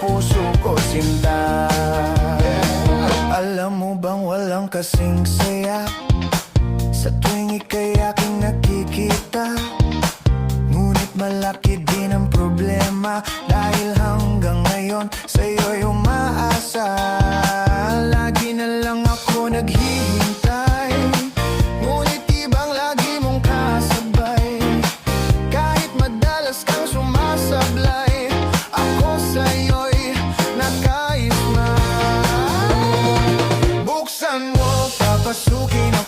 puso ko sinta. Alam mo bang walang kasing saya sa tuwing ika'y aking nakikita? Ngunit malaki din ang problema, dahil hanggang ngayon sa'yo'y umaasa. Lagi na lang ako naghihintay, ngunit ibang lagi mong kasabay. Kahit madalas kang sumasablay, ako sa'yo'y nakaisma. Buksan mo, papasukin ako